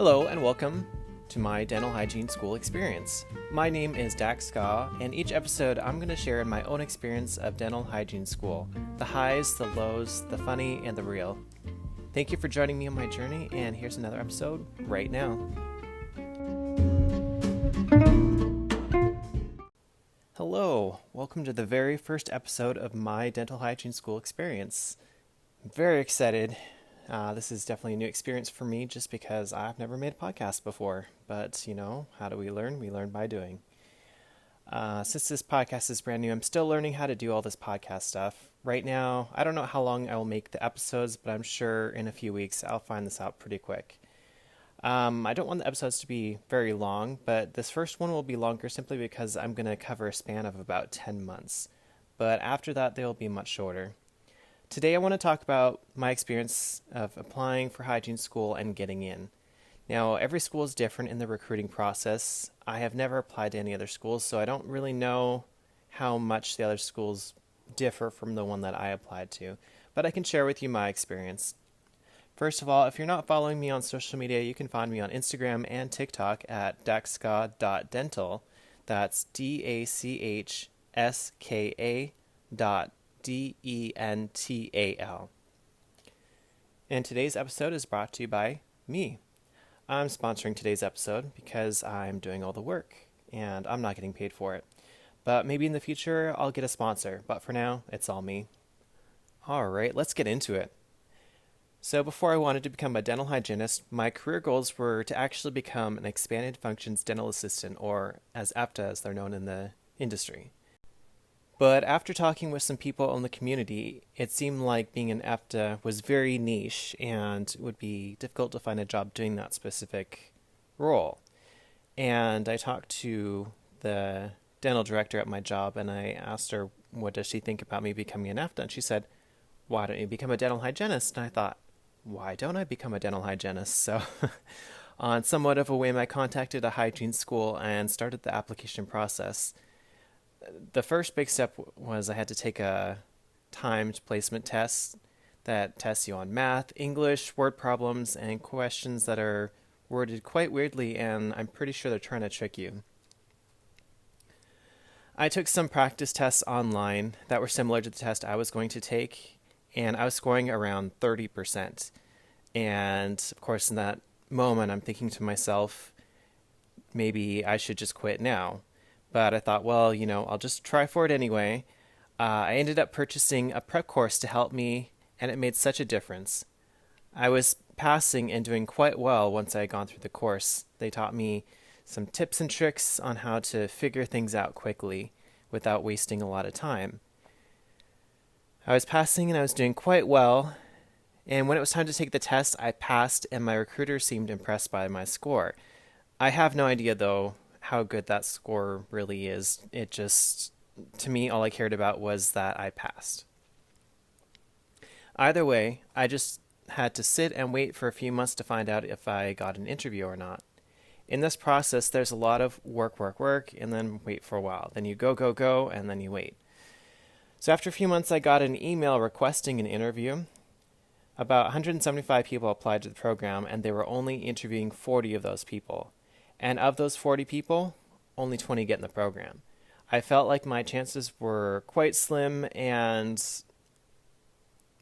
Hello and welcome to my dental hygiene school experience. My name is Dax Ska, and each episode I'm going to share my own experience of dental hygiene school. The highs, the lows, the funny, and the real. Thank you for joining me on my journey, and here's another episode right now. Hello, welcome to the very first episode of my dental hygiene school experience. I'm very excited. This is definitely a new experience for me just because I've never made a podcast before. But, how do we learn? We learn by doing. Since this podcast is brand new, I'm still learning how to do all this podcast stuff. Right now, I don't know how long I will make the episodes, but I'm sure in a few weeks I'll find this out pretty quick. I don't want the episodes to be very long, but this first one will be longer simply because I'm going to cover a span of about 10 months. But after that, they'll be much shorter. Today I want to talk about my experience of applying for hygiene school and getting in. Now, every school is different in the recruiting process. I have never applied to any other schools, so I don't really know how much the other schools differ from the one that I applied to, but I can share with you my experience. First of all, if you're not following me on social media, you can find me on Instagram and TikTok at daxska.dental. That's DACHSKA.dental. And today's episode is brought to you by me. I'm sponsoring today's episode because I'm doing all the work and I'm not getting paid for it. But maybe in the future I'll get a sponsor, but for now it's all me. Alright, let's get into it. So before I wanted to become a dental hygienist, my career goals were to actually become an expanded functions dental assistant, or as EFTA as they're known in the industry. But after talking with some people in the community, it seemed like being an EFTA was very niche and it would be difficult to find a job doing that specific role. And I talked to the dental director at my job and I asked her, what does she think about me becoming an EFTA? And she said, why don't you become a dental hygienist? And I thought, why don't I become a dental hygienist? So on somewhat of a whim, I contacted a hygiene school and started the application process. The first big step was I had to take a timed placement test that tests you on math, English, word problems, and questions that are worded quite weirdly, and I'm pretty sure they're trying to trick you. I took some practice tests online that were similar to the test I was going to take, and I was scoring around 30%. And, of course, in that moment, I'm thinking to myself, maybe I should just quit now. But I thought, well, I'll just try for it anyway. I ended up purchasing a prep course to help me, and it made such a difference. I was passing and doing quite well once I had gone through the course. They taught me some tips and tricks on how to figure things out quickly without wasting a lot of time. I was passing and I was doing quite well, and when it was time to take the test, I passed, and my recruiter seemed impressed by my score. I have no idea, though, how good that score really is. It just, to me, all I cared about was that I passed. Either way, I just had to sit and wait for a few months to find out if I got an interview or not. In this process, there's a lot of work, and then wait for a while. Then you go, and then you wait. So after a few months, I got an email requesting an interview. About 175 people applied to the program, and they were only interviewing 40 of those people. And of those 40 people, only 20 get in the program. I felt like my chances were quite slim, and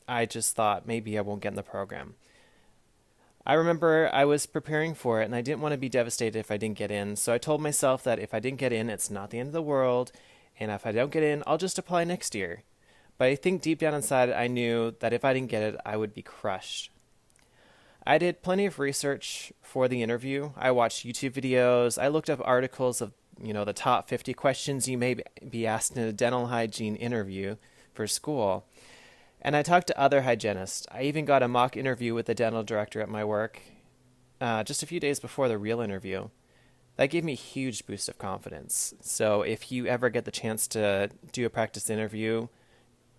I just thought maybe I won't get in the program. I remember I was preparing for it, and I didn't want to be devastated if I didn't get in. So I told myself that if I didn't get in, it's not the end of the world, and if I don't get in, I'll just apply next year. But I think deep down inside, I knew that if I didn't get it, I would be crushed. I did plenty of research for the interview. I watched YouTube videos. I looked up articles of, the top 50 questions you may be asked in a dental hygiene interview for school. And I talked to other hygienists. I even got a mock interview with the dental director at my work just a few days before the real interview. That gave me a huge boost of confidence. So if you ever get the chance to do a practice interview,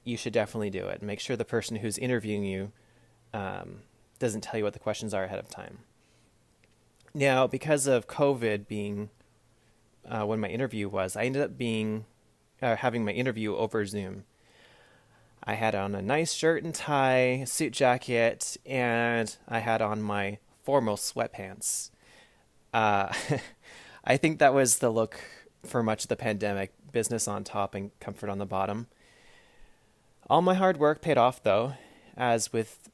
you should definitely do it. Make sure the person who's interviewing you doesn't tell you what the questions are ahead of time. Now, because of COVID being when my interview was, I ended up having my interview over Zoom. I had on a nice shirt and tie, suit jacket, and I had on my formal sweatpants. Uh, I think that was the look for much of the pandemic, business on top and comfort on the bottom. All my hard work paid off, though. As with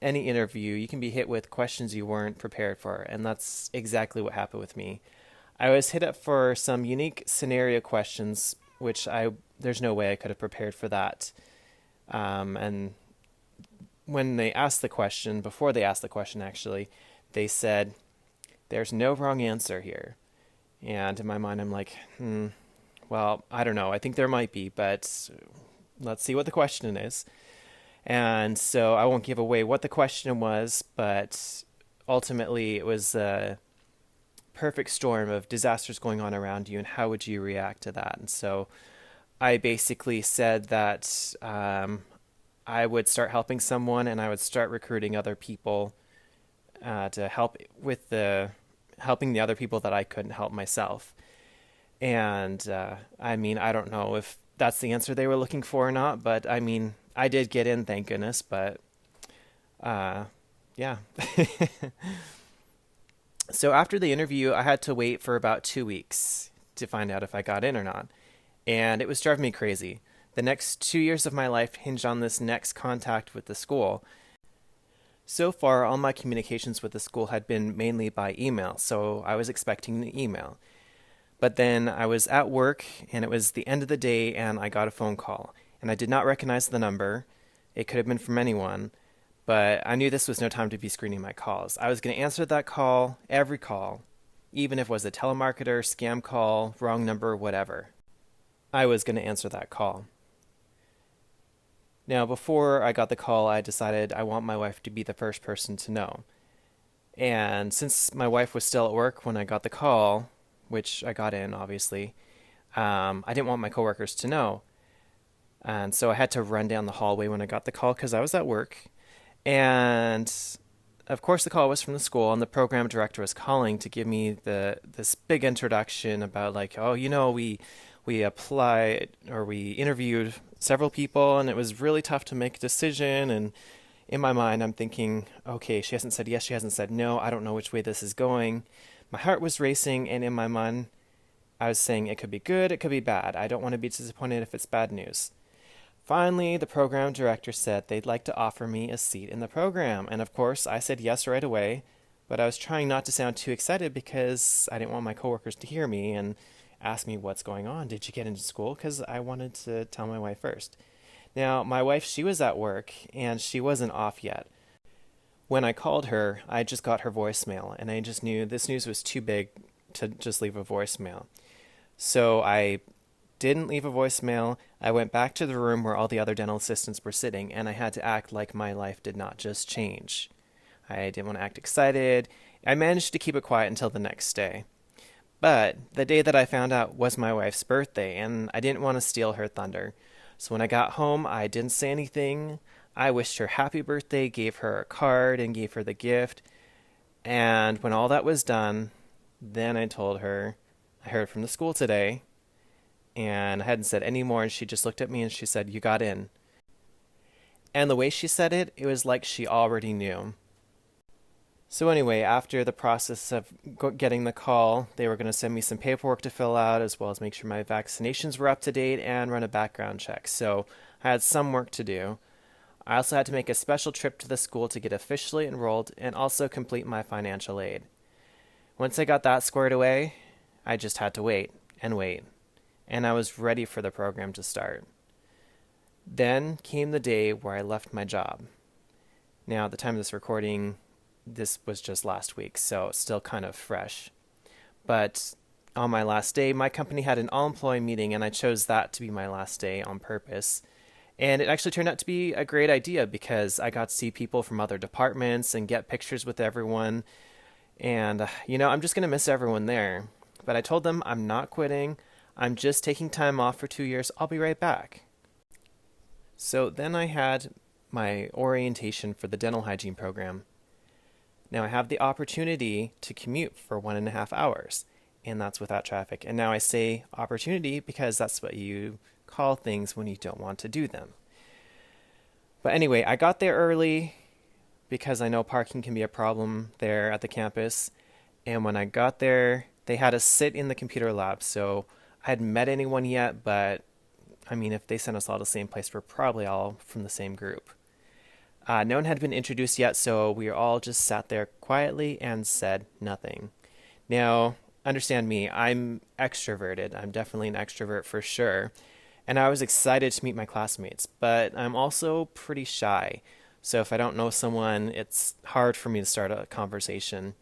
any interview, you can be hit with questions you weren't prepared for, and that's exactly what happened with me. I was hit up for some unique scenario questions, which I there's no way I could have prepared for that. And when they asked the question, before they asked the question actually, they said, "There's no wrong answer here." And in my mind, I'm like, well, I don't know. I think there might be, but let's see what the question is. And so I won't give away what the question was, but ultimately it was a perfect storm of disasters going on around you, and how would you react to that? And so I basically said that I would start helping someone, and I would start recruiting other people to help with the helping the other people that I couldn't help myself. And I mean, I don't know if that's the answer they were looking for or not, but I mean, I did get in, thank goodness. But yeah. So after the interview, I had to wait for about 2 weeks to find out if I got in or not. And it was driving me crazy. The next 2 years of my life hinged on this next contact with the school. So far, all my communications with the school had been mainly by email, so I was expecting an email. But then I was at work, and it was the end of the day, and I got a phone call. And I did not recognize the number. It could have been from anyone, but I knew this was no time to be screening my calls. I was going to answer that call, every call, even if it was a telemarketer, scam call, wrong number, whatever. I was going to answer that call. Now, before I got the call, I decided I want my wife to be the first person to know. And since my wife was still at work when I got the call, which I got in, obviously, I didn't want my coworkers to know. And so I had to run down the hallway when I got the call because I was at work. And of course, the call was from the school, and the program director was calling to give me this big introduction about like, oh, we applied or we interviewed several people, and it was really tough to make a decision. And in my mind, I'm thinking, okay, she hasn't said yes, she hasn't said no. I don't know which way this is going. My heart was racing, and in my mind, I was saying it could be good, it could be bad. I don't want to be disappointed if it's bad news. Finally, the program director said they'd like to offer me a seat in the program, and of course, I said yes right away, but I was trying not to sound too excited because I didn't want my coworkers to hear me and ask me what's going on. Did you get into school? Because I wanted to tell my wife first. Now, my wife, she was at work, and she wasn't off yet. When I called her, I just got her voicemail, and I just knew this news was too big to just leave a voicemail. So I didn't leave a voicemail. I went back to the room where all the other dental assistants were sitting, and I had to act like my life did not just change. I didn't want to act excited. I managed to keep it quiet until the next day. But the day that I found out was my wife's birthday, and I didn't want to steal her thunder. So when I got home, I didn't say anything. I wished her happy birthday, gave her a card, and gave her the gift. And when all that was done, then I told her, I heard from the school today, and I hadn't said any more, and she just looked at me and she said, "You got in." And the way she said it, it was like she already knew. So anyway, after the process of getting the call, they were going to send me some paperwork to fill out, as well as make sure my vaccinations were up to date and run a background check. So I had some work to do. I also had to make a special trip to the school to get officially enrolled and also complete my financial aid. Once I got that squared away, I just had to wait and wait. And I was ready for the program to start. Then came the day where I left my job. Now, at the time of this recording, this was just last week, so it's still kind of fresh. But on my last day, my company had an all-employee meeting, and I chose that to be my last day on purpose. And it actually turned out to be a great idea because I got to see people from other departments and get pictures with everyone. And, I'm just going to miss everyone there. But I told them I'm not quitting. I'm just taking time off for 2 years. I'll be right back. So then I had my orientation for the dental hygiene program. Now I have the opportunity to commute for 1.5 hours, and that's without traffic. And now I say opportunity because that's what you call things when you don't want to do them. But anyway, I got there early because I know parking can be a problem there at the campus. And when I got there, they had us sit in the computer lab. So I hadn't met anyone yet, but I mean, if they sent us all to the same place, we're probably all from the same group. No one had been introduced yet, so we all just sat there quietly and said nothing. Now, understand me, I'm extroverted. I'm definitely an extrovert for sure. And I was excited to meet my classmates, but I'm also pretty shy. So if I don't know someone, it's hard for me to start a conversation.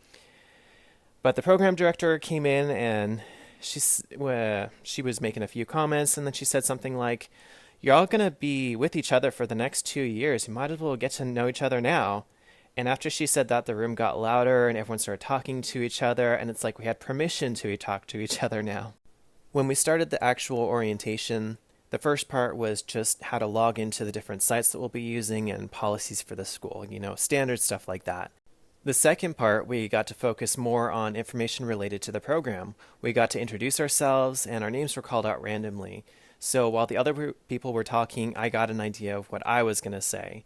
But the program director came in and she was making a few comments, and then she said something like, "You're all going to be with each other for the next 2 years. You might as well get to know each other now." And after she said that, the room got louder and everyone started talking to each other, and it's like we had permission to talk to each other now. When we started the actual orientation, the first part was just how to log into the different sites that we'll be using and policies for the school, standard stuff like that. The second part, we got to focus more on information related to the program. We got to introduce ourselves, and our names were called out randomly. So while the other people were talking, I got an idea of what I was going to say.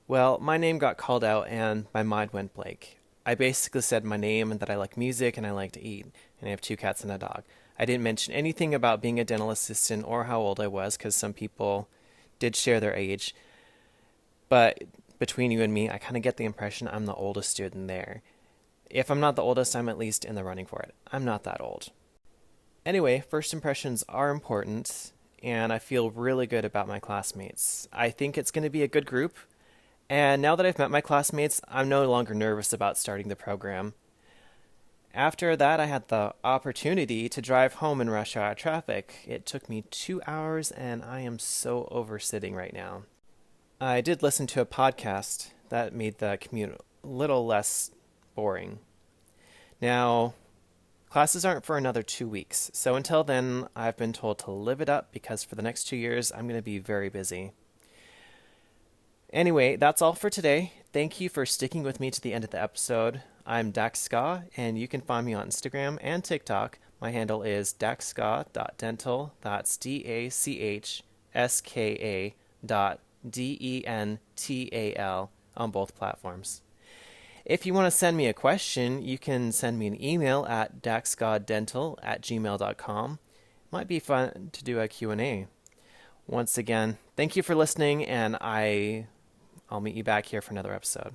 Well, my name got called out, and my mind went blank. I basically said my name and that I like music and I like to eat, and I have 2 cats and a dog. I didn't mention anything about being a dental assistant or how old I was, because some people did share their age. But between you and me, I kind of get the impression I'm the oldest student there. If I'm not the oldest, I'm at least in the running for it. I'm not that old. Anyway, first impressions are important, and I feel really good about my classmates. I think it's going to be a good group, and now that I've met my classmates, I'm no longer nervous about starting the program. After that, I had the opportunity to drive home in rush hour traffic. It took me 2 hours, and I am so over sitting right now. I did listen to a podcast that made the commute a little less boring. Now, classes aren't for another 2 weeks, so until then, I've been told to live it up because for the next 2 years, I'm going to be very busy. Anyway, that's all for today. Thank you for sticking with me to the end of the episode. I'm Dax Ska, and you can find me on Instagram and TikTok. My handle is daxska.dental. That's DACHSKA.DENTAL on both platforms. If you want to send me a question, you can send me an email at daxskadental@gmail.com. Might be fun to do a Q&A. Once again, thank you for listening, and I'll meet you back here for another episode.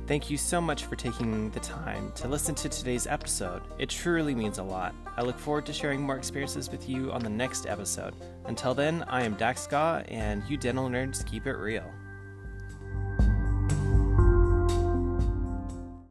Thank you so much for taking the time to listen to today's episode. It truly means a lot. I look forward to sharing more experiences with you on the next episode. Until then, I am Dax Ska, and you dental nerds keep it real.